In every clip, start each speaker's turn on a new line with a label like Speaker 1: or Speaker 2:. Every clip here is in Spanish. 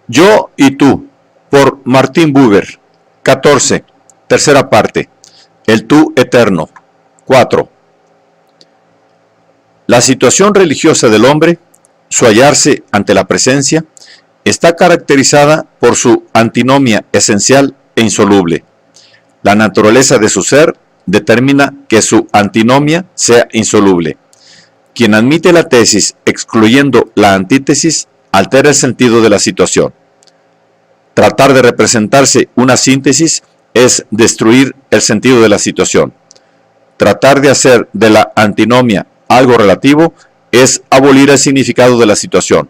Speaker 1: Yo y tú, por Martin Buber. 14. Tercera parte. El tú eterno. 4. La situación religiosa del hombre, su hallarse ante la presencia, está caracterizada por su antinomia esencial e insoluble. La naturaleza de su ser determina que su antinomia sea insoluble. Quien admite la tesis excluyendo la antítesis altera el sentido de la situación. Tratar de representarse una síntesis es destruir el sentido de la situación. Tratar de hacer de la antinomia algo relativo es abolir el significado de la situación.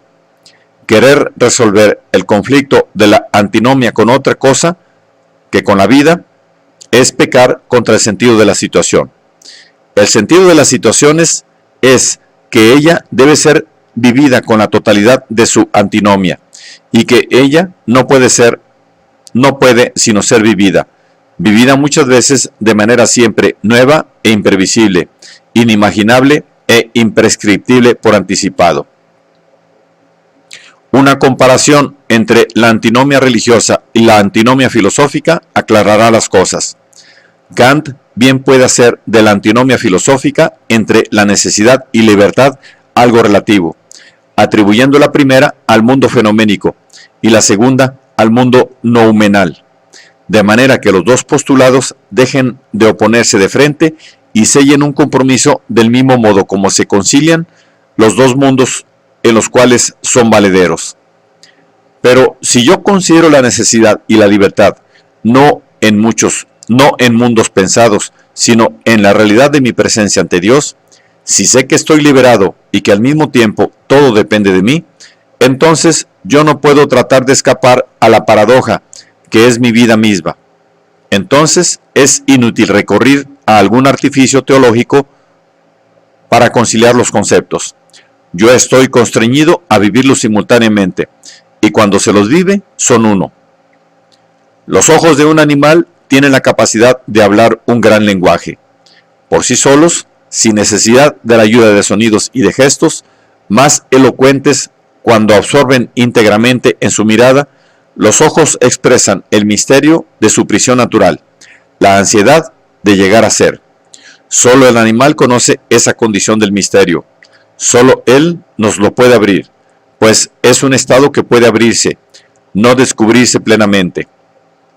Speaker 1: Querer resolver el conflicto de la antinomia con otra cosa que con la vida es pecar contra el sentido de la situación. El sentido de las situaciones es que ella debe ser vivida con la totalidad de su antinomia y que ella no puede sino ser vivida muchas veces de manera siempre nueva e imprevisible, inimaginable e imprescriptible por anticipado. Una comparación entre la antinomia religiosa y la antinomia filosófica aclarará las cosas. Kant bien puede hacer de la antinomia filosófica entre la necesidad y libertad algo relativo, atribuyendo la primera al mundo fenoménico y la segunda al mundo noumenal, de manera que los dos postulados dejen de oponerse de frente y sellen un compromiso del mismo modo como se concilian los dos mundos en los cuales son valederos. Pero si yo considero la necesidad y la libertad no en mundos pensados, sino en la realidad de mi presencia ante Dios, si sé que estoy liberado y que al mismo tiempo todo depende de mí, entonces yo no puedo tratar de escapar a la paradoja que es mi vida misma. Entonces es inútil recurrir a algún artificio teológico para conciliar los conceptos. Yo estoy constreñido a vivirlos simultáneamente, y cuando se los vive, son uno. Los ojos de un animal tienen la capacidad de hablar un gran lenguaje. Por sí solos, sin necesidad de la ayuda de sonidos y de gestos, más elocuentes cuando absorben íntegramente en su mirada, los ojos expresan el misterio de su prisión natural, la ansiedad de llegar a ser. Solo el animal conoce esa condición del misterio. Solo él nos lo puede abrir, pues es un estado que puede abrirse, no descubrirse plenamente.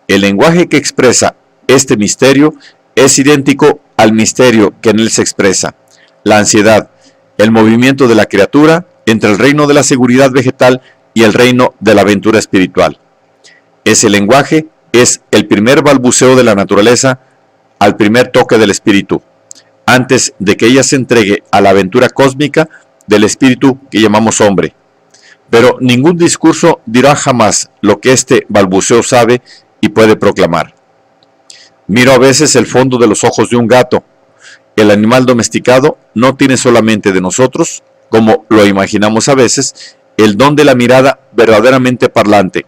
Speaker 1: El lenguaje que expresa este misterio es idéntico al misterio que en él se expresa, la ansiedad, el movimiento de la criatura entre el reino de la seguridad vegetal y el reino de la aventura espiritual. Ese lenguaje es el primer balbuceo de la naturaleza al primer toque del espíritu, antes de que ella se entregue a la aventura cósmica del espíritu que llamamos hombre. Pero ningún discurso dirá jamás lo que este balbuceo sabe y puede proclamar. Miro a veces el fondo de los ojos de un gato. El animal domesticado no tiene solamente de nosotros, como lo imaginamos a veces, el don de la mirada verdaderamente parlante.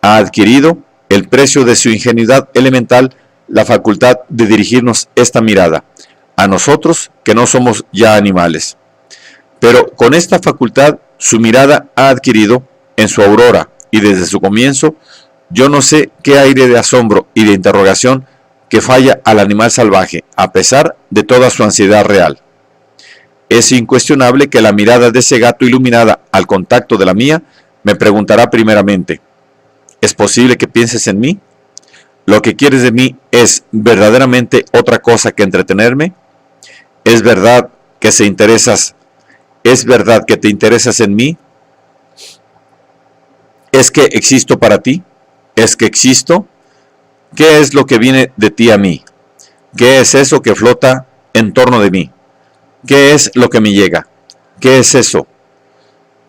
Speaker 1: Ha adquirido el precio de su ingenuidad elemental, la facultad de dirigirnos esta mirada, a nosotros que no somos ya animales. Pero con esta facultad su mirada ha adquirido, en su aurora y desde su comienzo, yo no sé qué aire de asombro y de interrogación que falla al animal salvaje, a pesar de toda su ansiedad real. Es incuestionable que la mirada de ese gato iluminada al contacto de la mía me preguntará primeramente: ¿es posible que pienses en mí? ¿Lo que quieres de mí es verdaderamente otra cosa que entretenerme? ¿Es verdad que te interesas en mí? ¿Es que existo para ti? ¿Es que existo? ¿Qué es lo que viene de ti a mí? ¿Qué es eso que flota en torno de mí? ¿Qué es lo que me llega? ¿Qué es eso?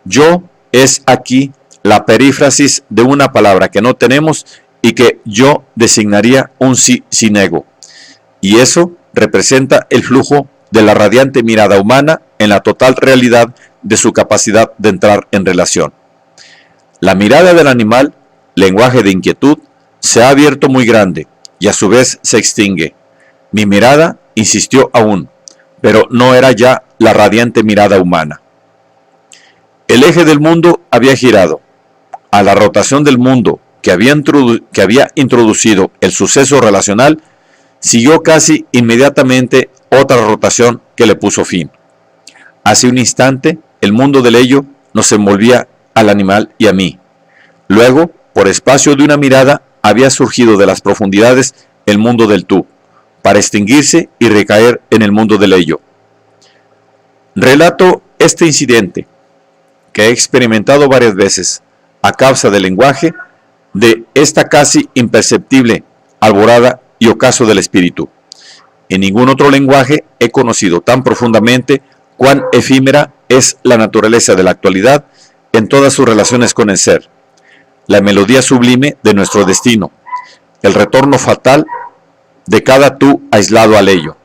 Speaker 1: Yo es aquí la perífrasis de una palabra que no tenemos y que yo designaría un sí sin ego. Y eso representa el flujo de la radiante mirada humana en la total realidad de su capacidad de entrar en relación. La mirada del animal, lenguaje de inquietud, se ha abierto muy grande y a su vez se extingue. Mi mirada insistió aún, pero no era ya la radiante mirada humana. El eje del mundo había girado. a la rotación del mundo que había introducido el suceso relacional, siguió casi inmediatamente otra rotación que le puso fin. Hace un instante, el mundo del ello nos envolvía al animal y a mí. Luego, por espacio de una mirada, había surgido de las profundidades el mundo del tú, para extinguirse y recaer en el mundo del ello. Relato este incidente, que he experimentado varias veces, a causa del lenguaje, de esta casi imperceptible alborada y ocaso del espíritu. En ningún otro lenguaje he conocido tan profundamente cuán efímera es la naturaleza de la actualidad en todas sus relaciones con el ser, la melodía sublime de nuestro destino, el retorno fatal de cada tú aislado al ello.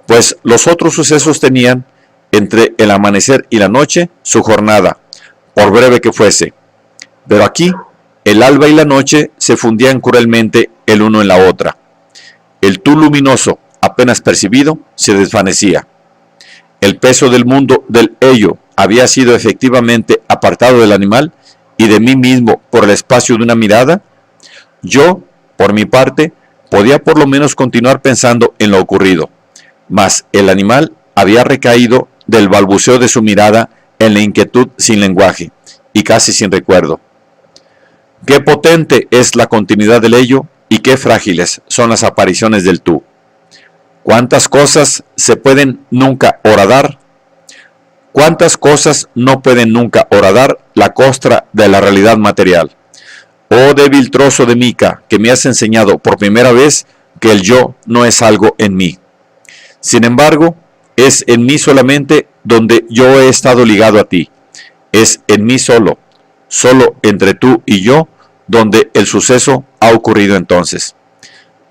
Speaker 1: Pues los otros sucesos tenían, entre el amanecer y la noche, su jornada, por breve que fuese. Pero aquí, el alba y la noche se fundían cruelmente el uno en la otra. El tú luminoso, apenas percibido, se desvanecía. El peso del mundo del ello había sido efectivamente apartado del animal y de mí mismo por el espacio de una mirada. Yo, por mi parte, podía por lo menos continuar pensando en lo ocurrido, mas el animal había recaído del balbuceo de su mirada en la inquietud sin lenguaje y casi sin recuerdo. Qué potente es la continuidad del ello y qué frágiles son las apariciones del tú. ¿Cuántas cosas se pueden nunca horadar? ¿Cuántas cosas no pueden nunca horadar la costra de la realidad material? Oh débil trozo de mica que me has enseñado por primera vez que el yo no es algo en mí. Sin embargo, es en mí solamente donde yo he estado ligado a ti. Es en mí solo, solo entre tú y yo, donde el suceso ha ocurrido entonces.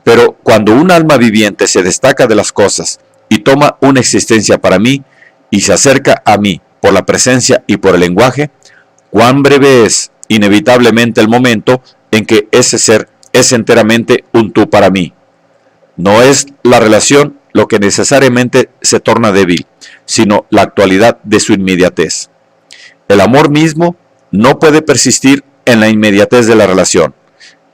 Speaker 1: Pero cuando un alma viviente se destaca de las cosas y toma una existencia para mí y se acerca a mí por la presencia y por el lenguaje, cuán breve es inevitablemente el momento en que ese ser es enteramente un tú para mí. No es la relación lo que necesariamente se torna débil, sino la actualidad de su inmediatez. El amor mismo no puede persistir en la inmediatez de la relación.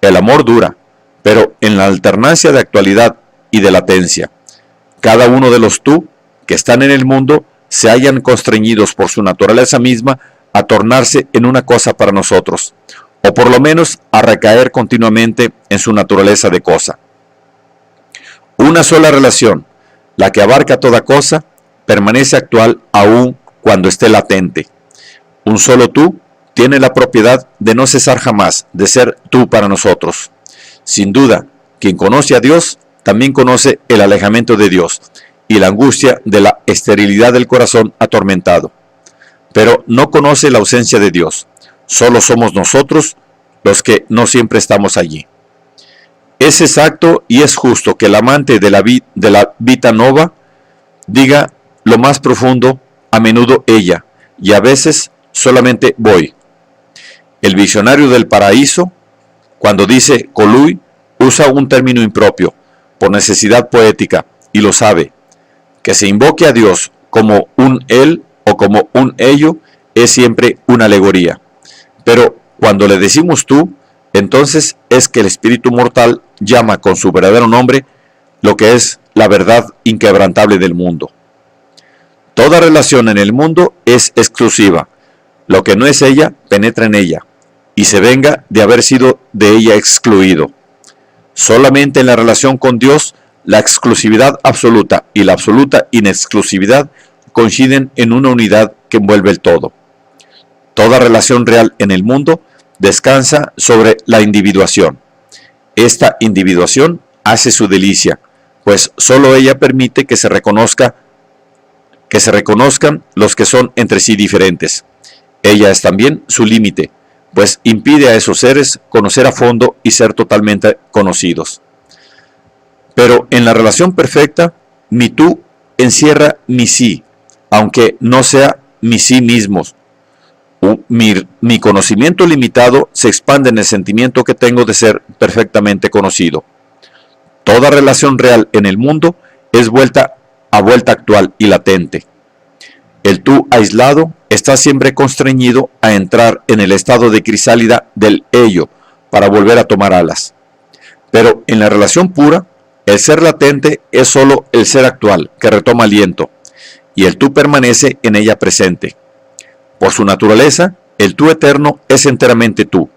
Speaker 1: El amor dura, pero en la alternancia de actualidad y de latencia. Cada uno de los tú que están en el mundo se hallan constreñidos por su naturaleza misma a tornarse en una cosa para nosotros, o por lo menos a recaer continuamente en su naturaleza de cosa. Una sola relación, la que abarca toda cosa, permanece actual aún cuando esté latente. Un solo tú tiene la propiedad de no cesar jamás de ser tú para nosotros. Sin duda, quien conoce a Dios también conoce el alejamiento de Dios y la angustia de la esterilidad del corazón atormentado. Pero no conoce la ausencia de Dios. Solo somos nosotros los que no siempre estamos allí. Es exacto y es justo que el amante de la vita nova diga lo más profundo, a menudo ella, y a veces solamente voy. El visionario del paraíso, cuando dice colui, usa un término impropio, por necesidad poética, y lo sabe. Que se invoque a Dios como un él o como un ello es siempre una alegoría. Pero cuando le decimos tú, entonces es que el espíritu mortal llama con su verdadero nombre lo que es la verdad inquebrantable del mundo. Toda relación en el mundo es exclusiva. Lo que no es ella penetra en ella y se venga de haber sido de ella excluido. Solamente en la relación con Dios, la exclusividad absoluta y la absoluta inexclusividad coinciden en una unidad que envuelve el todo. Toda relación real en el mundo descansa sobre la individuación. Esta individuación hace su delicia, pues solo ella permite que se reconozcan los que son entre sí diferentes. Ella es también su límite, pues impide a esos seres conocer a fondo y ser totalmente conocidos. Pero en la relación perfecta, mi tú encierra mi sí, aunque no sea mi sí mismos. Mi conocimiento limitado se expande en el sentimiento que tengo de ser perfectamente conocido. Toda relación real en el mundo es vuelta actual y latente. El tú aislado es está siempre constreñido a entrar en el estado de crisálida del ello para volver a tomar alas. Pero en la relación pura, el ser latente es sólo el ser actual que retoma aliento, y el tú permanece en ella presente. Por su naturaleza, el tú eterno es enteramente tú.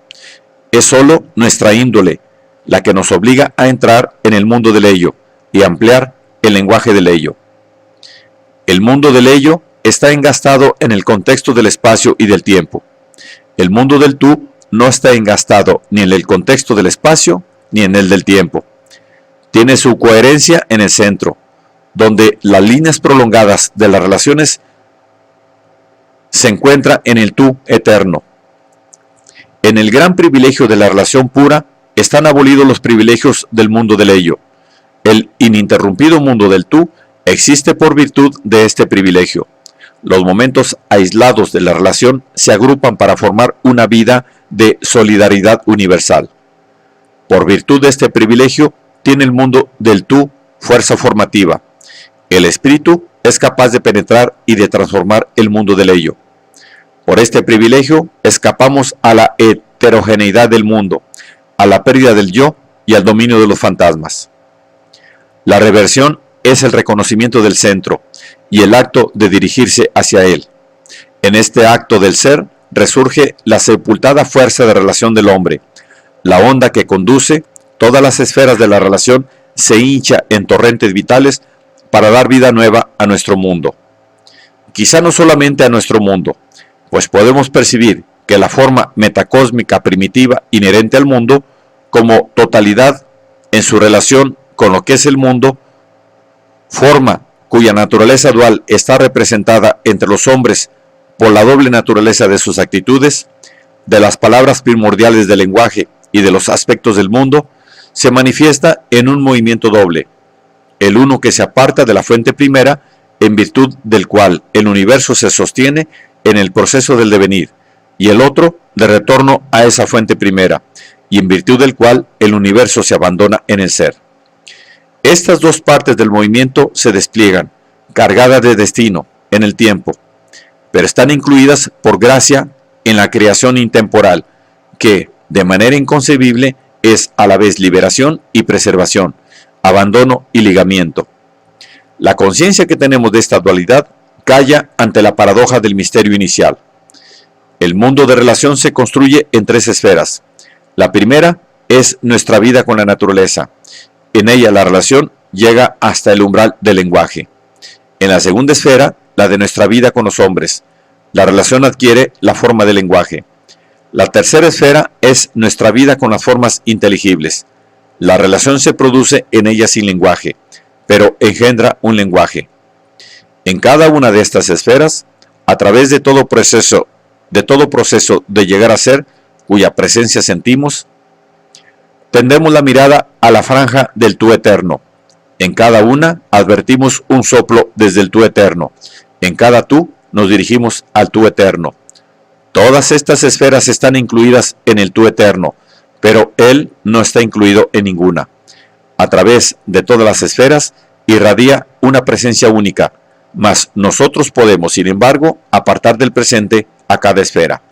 Speaker 1: Es sólo nuestra índole la que nos obliga a entrar en el mundo del ello y ampliar el lenguaje del ello. El mundo del ello está engastado en el contexto del espacio y del tiempo. El mundo del tú no está engastado ni en el contexto del espacio ni en el del tiempo. Tiene su coherencia en el centro, donde las líneas prolongadas de las relaciones se encuentran en el tú eterno. En el gran privilegio de la relación pura están abolidos los privilegios del mundo del ello. El ininterrumpido mundo del tú existe por virtud de este privilegio. Los momentos aislados de la relación se agrupan para formar una vida de solidaridad universal. Por virtud de este privilegio, tiene el mundo del tú fuerza formativa. El espíritu es capaz de penetrar y de transformar el mundo del ello. Por este privilegio, escapamos a la heterogeneidad del mundo, a la pérdida del yo y al dominio de los fantasmas. La reversión es el reconocimiento del centro y el acto de dirigirse hacia él. En este acto del ser resurge la sepultada fuerza de relación del hombre. La onda que conduce todas las esferas de la relación se hincha en torrentes vitales para dar vida nueva a nuestro mundo. Quizá no solamente a nuestro mundo, pues podemos percibir que la forma metacósmica primitiva inherente al mundo, como totalidad en su relación con lo que es el mundo, forma cuya naturaleza dual está representada entre los hombres por la doble naturaleza de sus actitudes, de las palabras primordiales del lenguaje y de los aspectos del mundo, se manifiesta en un movimiento doble, el uno que se aparta de la fuente primera, en virtud del cual el universo se sostiene en el proceso del devenir, y el otro de retorno a esa fuente primera, y en virtud del cual el universo se abandona en el ser. Estas dos partes del movimiento se despliegan, cargadas de destino, en el tiempo, pero están incluidas por gracia en la creación intemporal, que, de manera inconcebible, es a la vez liberación y preservación, abandono y ligamiento. La conciencia que tenemos de esta dualidad calla ante la paradoja del misterio inicial. El mundo de relación se construye en tres esferas. La primera es nuestra vida con la naturaleza. En ella la relación llega hasta el umbral del lenguaje. En la segunda esfera, la de nuestra vida con los hombres, la relación adquiere la forma del lenguaje. La tercera esfera es nuestra vida con las formas inteligibles. La relación se produce en ella sin lenguaje, pero engendra un lenguaje. En cada una de estas esferas, a través de todo proceso de llegar a ser, cuya presencia sentimos, tendemos la mirada a la franja del tú eterno. En cada una advertimos un soplo desde el tú eterno. En cada tú nos dirigimos al tú eterno. Todas estas esferas están incluidas en el tú eterno, pero él no está incluido en ninguna. A través de todas las esferas irradia una presencia única, mas nosotros podemos, sin embargo, apartar del presente a cada esfera.